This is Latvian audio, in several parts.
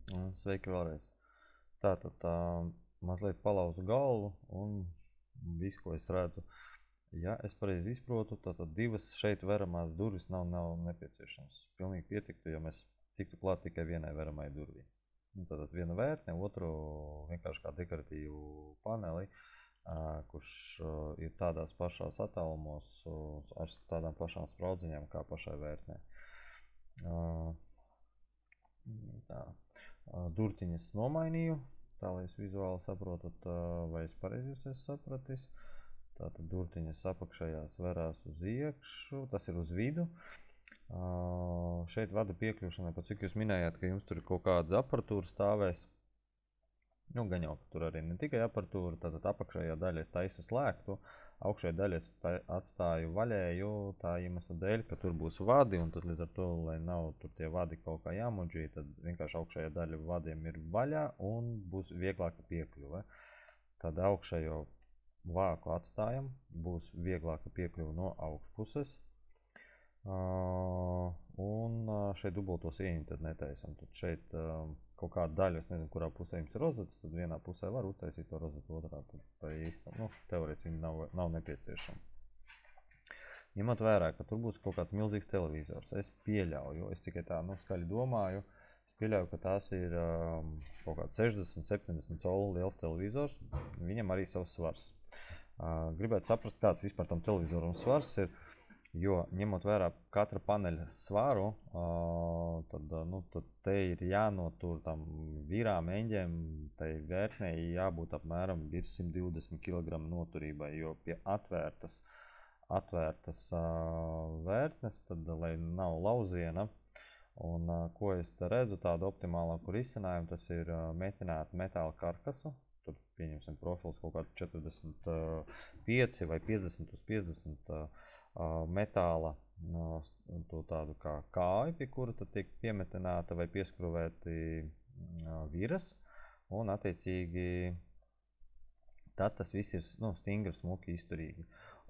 Sveiki vēlreiz. Tātad mazliet palauzu galvu un visu, ko es redzu. Ja es pareizi izprotu, tad divas šeit veramās durvis nav nepieciešams. Pilnīgi pietiktu, ja mēs tiktu klāt tikai vienai veramai durvī. Tātad viena vērtne, otru vienkārši kā dekoratīvu paneli, kurš ir tādās pašās attālumos ar tādām pašām spraudziņām kā pašai vērtnē. Tā. Durtiņas nomainīju, tā lai jūs vizuāli saprotat, vai es pareizi jūs esmu sapratis. Tātad durtiņas apakšējās verās uz iekšu, tas ir uz vidu. Šeit vadu piekļūšanai, pat cik jūs minējāt, ka jums tur kaut kāda aparatūra stāvēs. Gan jau, ka tur arī ne tikai aparatūra, tātad apakšējā daļa es taisu slēgtu, augšējā daļa es atstāju vaļēju tā iemesla dēļ, ka tur būs vadi, un tad līdz ar to, lai nav tur tie vadi kaut kā jāmuģī, tad vienkārši augšējā daļa vadiem ir vaļā un būs vieglāka piekļuve. Tad augšējo vāku atstājam, būs vieglāka piekļuve no augšpuses. Un šeit dubultos ieņi tad netaisam. Tad šeit kaut kāda daļa, es nezinu, kurā pusē jums ir rozetes, tad vienā pusē var uztaisīt to rozetu, otrā tad pa īstam. Teorētiski viņi nav nepieciešami. Ņemot vērā, ka tur būs kaut kāds milzīgs televizors, es pieļauju, es tikai tā skaļi domāju, es pieļauju, ka tās ir kaut kāds 60-70 colu liels televizors, viņam arī savs svars. Gribētu saprast, kāds vispār tam televizoram svars ir, jo ņemot vērā katra paneļa svaru, tad te ir jānotur tam virām eņģiem, tai vērtnei jābūt apmēram virs 120 kg noturībai, jo pie atvērtas vērtnes, tad, lai nav lauziena, un ko es te redzu, tādu optimālāku risinājumu, tas ir metinēt metāla karkasu, tur pieņemsim profils kaut kādu 45 vai 50 uz 50 metāla to tādu kā kāju, pie kura tad tiek piemetināta vai pieskruvēti viras, un attiecīgi tad tas viss ir stingri, smuki, izturīgi.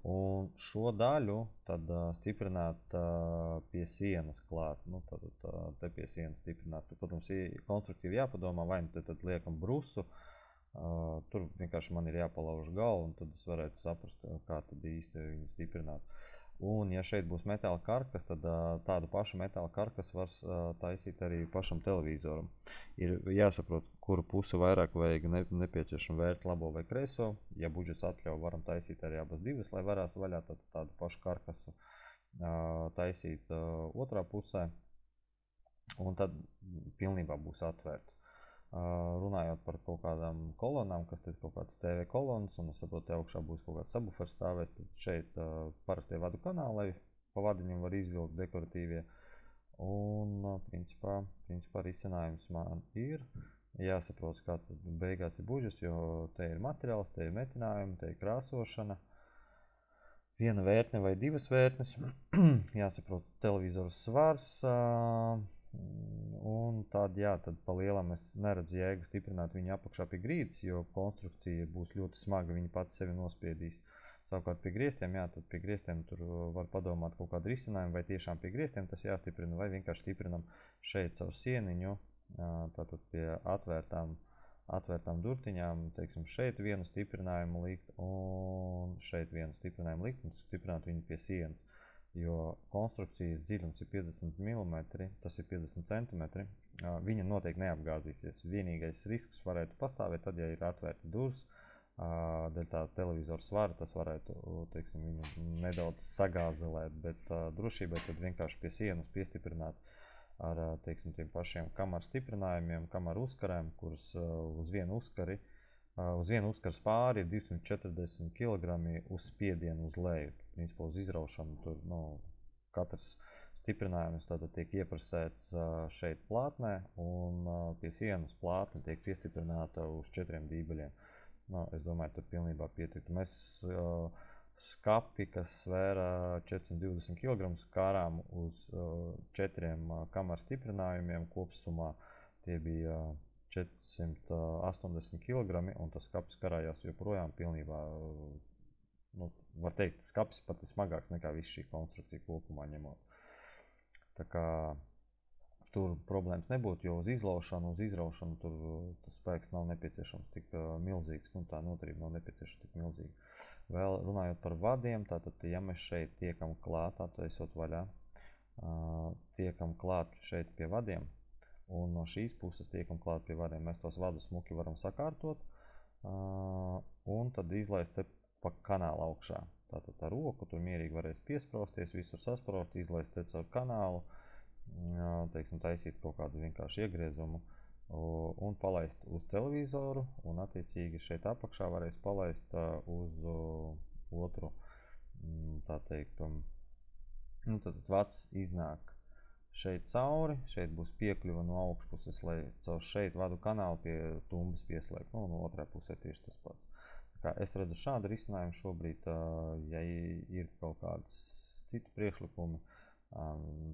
Un šo daļu tad stiprināt pie sienas klāt, te pie sienas stiprināt. Protams, konstruktīvi jāpadomā, vai nu tad liekam brusu, tur vienkārši man ir jāpalauž galvu, un tad es varētu saprast, kā tad īsti viņu stiprināt. Un ja šeit būs metāla karkas, tad tādu pašu metāla karkas var taisīt arī pašam televizoram. Ir jāsaprot, kuru pusi vairāk vajag nepieciešama vērt, labo vai kreiso. Ja budžets atļauj, varam taisīt arī abas divas, lai varās vaļā tādu pašu karkasu taisīt otrā pusē, un tad pilnībā būs atvērts. Runājot par kaut kādām kolonām, kas ir kaut kāds TV kolonas, un es saprotu, augšā būs kaut kāds subwoofers stāvēs, tad šeit parastie vadu kanāli, pa vadiņam var izvilkt dekoratīvie, un principā risinājums man ir jāsaprot, kāds beigās ir budžets, jo te ir materiāls, te ir metinājumi, te ir krāsošana, viena vērtne vai divas vērtnes, jāsaprot televizors svars, un tad pa lielam es neredzu jēgu stiprināt viņu apakšā pie grīdas, jo konstrukcija būs ļoti smaga, viņa pats sevi nospiedīs. Savukārt pie griestiem, tad pie griestiem tur var padomāt kaut kādu risinājumu, vai tiešām pie griestiem tas jāstiprina, vai vienkārši stiprinam šeit caur sieniņu, tātad pie atvērtām durtiņām, teiksim, šeit vienu stiprinājumu likt, un šeit vienu stiprinājumu likt, un stiprināt viņu pie sienas. Jo konstrukcijas dziļums ir 50 mm, tas ir 50 cm, viņa noteikti neapgāzīsies. Vienīgais risks varētu pastāvēt tad, ja ir atvērta durvis, dēļ tā televizora svara, tas varētu, teiksim, viņu nedaudz sagāzelēt, bet drošībai tad vienkārši pie sienas piestiprināt ar, teiksim, tiem pašiem kamaru stiprinājumiem, kamaru uzkarēm, kuras uz vienu uzkaru spāri ir 240 kg uz spiedienu uz leju. Principā uz izraušanu tur, katrs stiprinājums tātad tiek ieprasēts šeit plātnē, un pie sienas plātne tiek piestiprināta uz 4 dībeļiem. Es domāju, tur pilnībā pietiktu. Mēs skapi, kas svēra 420 kg, skārām uz 4 kamaru stiprinājumiem kopsumā. Tie bija 480 kg, un tas skapis karājās joprojām pilnībā. Var teikt, skapis pat ir smagāks nekā viss šī konstrukcija kopumā ņemot. Tā kā tur problēmas nebūtu, jo uz izraušanu tur tas spēks nav nepieciešams tik milzīgs, nu tā noturība nav nepieciešama tik milzīga. Vēl runājot par vadiem, tātad, ja mēs šeit tiekam klāt, attaisot vaļā, tiekam klāt šeit pie vadiem, un no šīs puses tiekam klāt pie vadiem, mēs tos vadus smuki varam sakārtot, un tad izlaist pa kanālu augšā. Tātad ar roku tur mierīgi varēs piesprausties, visur saspraust, izlaist caur kanālu, teiksim, taisīt kaut kādu vienkārši iegriezumu un palaist uz televizoru, un attiecīgi šeit apakšā varēs palaist uz otru, tā teikt, nu tad vads iznāk šeit cauri, šeit būs piekļuva no augšpuses, lai caur šeit vadu kanālu pie tumbas pieslēgt, nu, no otrā pusē tieši tas pats. Es redzu šādu risinājumu šobrīd, ja ir kaut kādas citi priekšlikumi,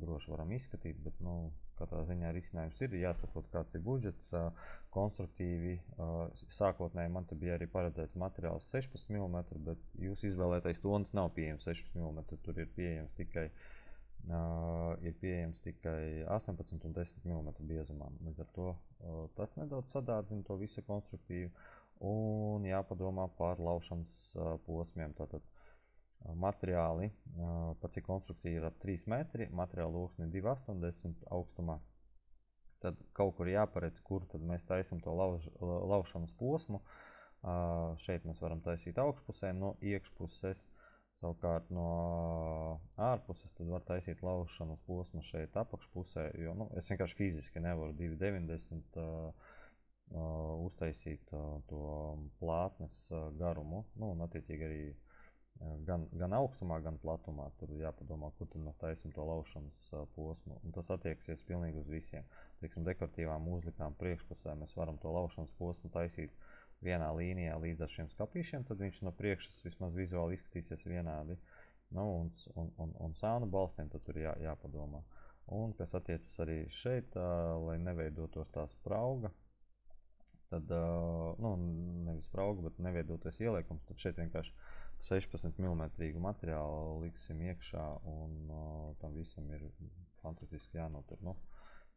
droši varam izskatīt, bet, nu, katrā ziņā risinājums ir jāsaprot, kāds ir budžets, konstruktīvi. Sākotnēji man te bija arī paredzēts materiāls 16 mm, bet jūs izvēlētais tonis nav pieejams 16 mm, tur ir pieejams tikai 18 un 10 mm biezumā. Līdz ar to tas nedaudz sadārdzina to visu konstruktīvi. Un jāpadomā par laušanas posmiem. Tātad materiāli, pat cik konstrukcija ir ap 3 metri, materiāla loksni 2,80 augstumā. Tad kaut kur jāparedz, kur tad mēs taisam to laušanas posmu. Šeit mēs varam taisīt augšpusē, no iekšpuses, savukārt no ārpuses tad var taisīt laušanas posmu šeit apakšpusē, jo, nu, es vienkārši fiziski nevaru 2,90 uztaisīt to plātnes garumu, nu, un attiecīgi arī gan augstumā, gan platumā. Tur jāpadomā, kur tad mēs taisim to laušanas posmu, un tas attieksies pilnīgi uz visiem. Teiksim, dekoratīvām uzlikām priekšpusē mēs varam to laušanas posmu taisīt vienā līnijā līdz ar šiem skapīšiem, tad viņš no priekšas vismaz vizuāli izskatīsies vienādi, nu, un sānu balstiem tad tur jāpadomā. Un kas attiecas arī šeit, lai neveidotos tā sprauga, tad, nu, nevis sprauga, bet neveidoties ieliekums, tad šeit vienkārši 16 mm materiālu liksim iekšā, un tam visam ir fantastiski jānotur. Nu,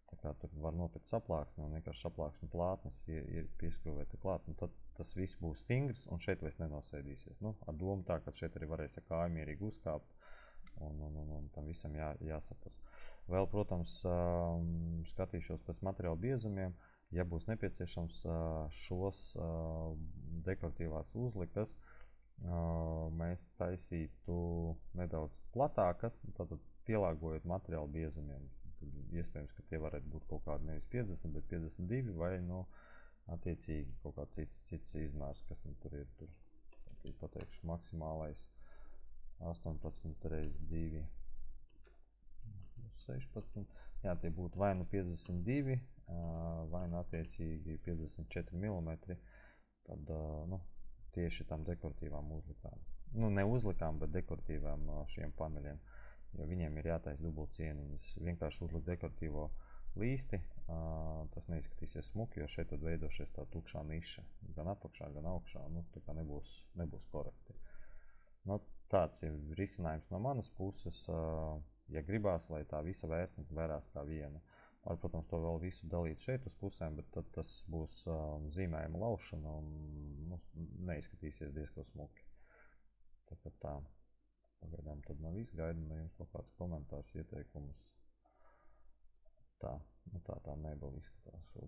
tā kā tur var nopirkt saplāksni, un vienkārši saplāksni plātnes ir pieskrūvēta klāt, un tad tas viss būs stingrs, un šeit vairs nenosēdīsies. Nu, ar domu tā, ka šeit arī varēs ar kāju mierīgi uzkāpt, un tam visam jāsapras. Vēl, protams, skatīšos pēc materiāla biezumiem. Ja būs nepieciešams šos dekoratīvās uzlikas, mēs taisītu nedaudz platākas, tātad pielāgojot materiālu biezumiem. Iespējams, ka tie varētu būt kaut kādi nevis 50, bet 52, vai, nu, attiecīgi kaut kāds cits izmērs, kas nu tur ir. Tur pateikšu maksimālais 18 reiz 2, 16. Jā, tie būtu vai nu 52, vai nu attiecīgi 54 mm, tad, nu, tieši tam dekoratīvām uzlikām. Nu, ne uzlikām, bet dekoratīvām šiem paneļiem, jo viņiem ir jātais dubultcieniņas. Vienkārši uzlikt dekoratīvo līsti, tas neizskatīsies smuki, jo šeit tad veidošies tā tukšā niša, gan apakšā, gan augšā, nu, tā kā nebūs korekti. Nu, tāds ir risinājums no manas puses, ja gribās, lai tā visa vērtne vērās kā viena. Var, protams, to vēl visu dalīt šeit uz pusēm, bet tad tas būs zīmējuma laušana un, nu, neizskatīsies diezko smuki. Tā. Pagaidām tad nav viss, gaidu no jums kaut kāds komentārs, ieteikumus. Tā mēbeli izskatās šobrīd.